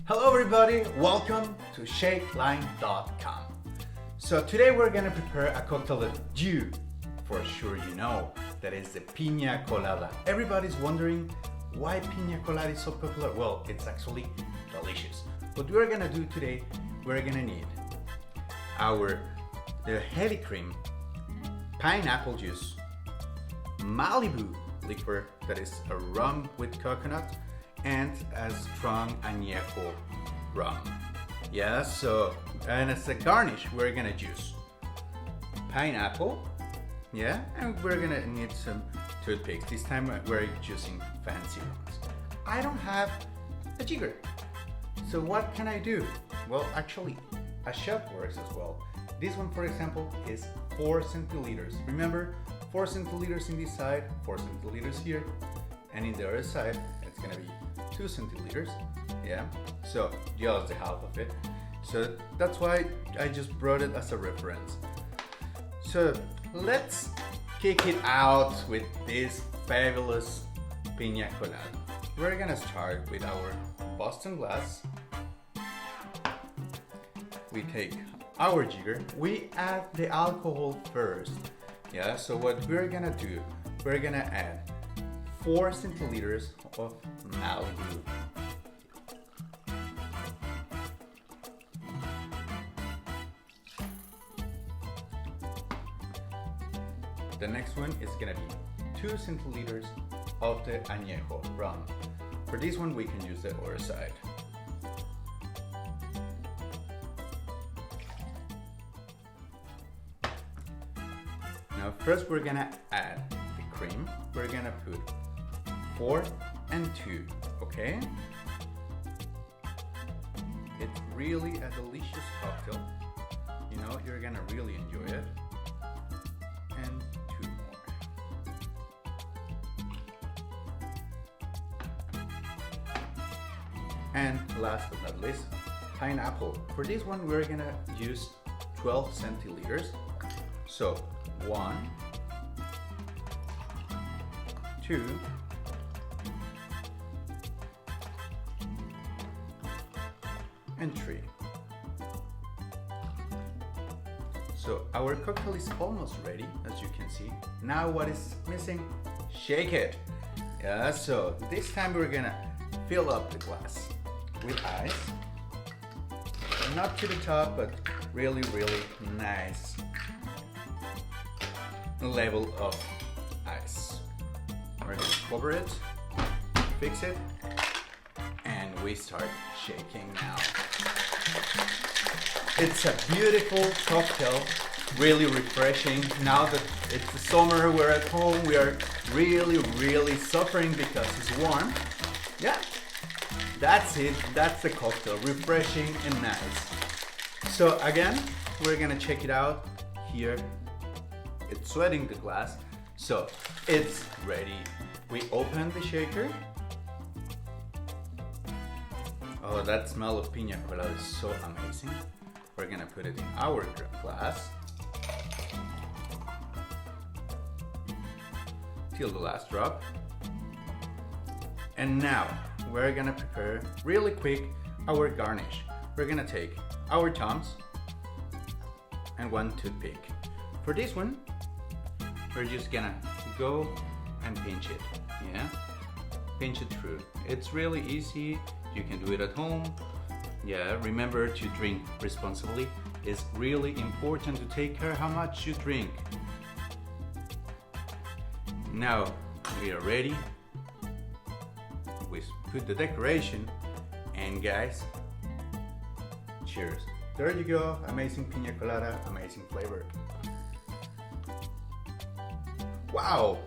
Hello everybody, welcome to Shake-Line.com. So today we're gonna prepare a cocktail that you, for sure you know, that is the Pina Colada. Everybody's wondering why Pina Colada is so popular. Well, it's actually delicious. What we're gonna do today, we're gonna need the heavy cream, pineapple juice, Malibu liquor, that is a rum with coconut, and a strong añejo rum. Yeah, so, and as a garnish, we're gonna use pineapple, yeah, and we're gonna need some toothpicks. This time we're using fancy ones. I don't have a jigger, so what can I do? Well, actually, a shot works as well. This one, for example, is 4 centiliters. Remember, 4 centiliters in this side, 4 centiliters here, and in the other side, it's gonna be 2 centiliters. Yeah, so just the half of it. So that's why I just brought it as a reference. So let's kick it out with this fabulous Pina Colada. We're gonna start with our Boston glass. We take our jigger. We add the alcohol first. Yeah, so what we're gonna do, we're gonna add 4 centiliters of Malibu. The next one is gonna be 2 centiliters of the añejo rum. For this one, we can use the other side. Now first we're gonna add the cream. We're gonna put 4 and 2, okay? It's really a delicious cocktail. You know, you're gonna really enjoy it. And 2 more. And last but not least, pineapple. For this one, we're gonna use 12 centiliters. So 1, 2, and 3. So our cocktail is almost ready, as you can see. Now what is missing? Shake it. Yeah, so this time we're gonna fill up the glass with ice. Not to the top, but really, really nice level of ice. We're gonna cover it, fix it, and we start shaking now. It's a beautiful cocktail, really refreshing. Now that it's the summer, we're at home, we are really suffering because it's warm. Yeah, that's it, that's the cocktail, refreshing and nice. So again, we're gonna check it out here. It's sweating the glass, so it's ready. We open the shaker. Oh, that smell of Pina Colada is so amazing. We're gonna put it in our glass till the last drop. And now we're gonna prepare really quick our garnish. We're gonna take our thumbs and 1 toothpick. For this one, we're just gonna go and pinch it, yeah? Pinch it through. It's really easy, you can do it at home. Yeah, remember to drink responsibly. It's really important to take care how much you drink. Now we are ready. We put the decoration, and guys, cheers. There you go, amazing Pina Colada, amazing flavor. Wow,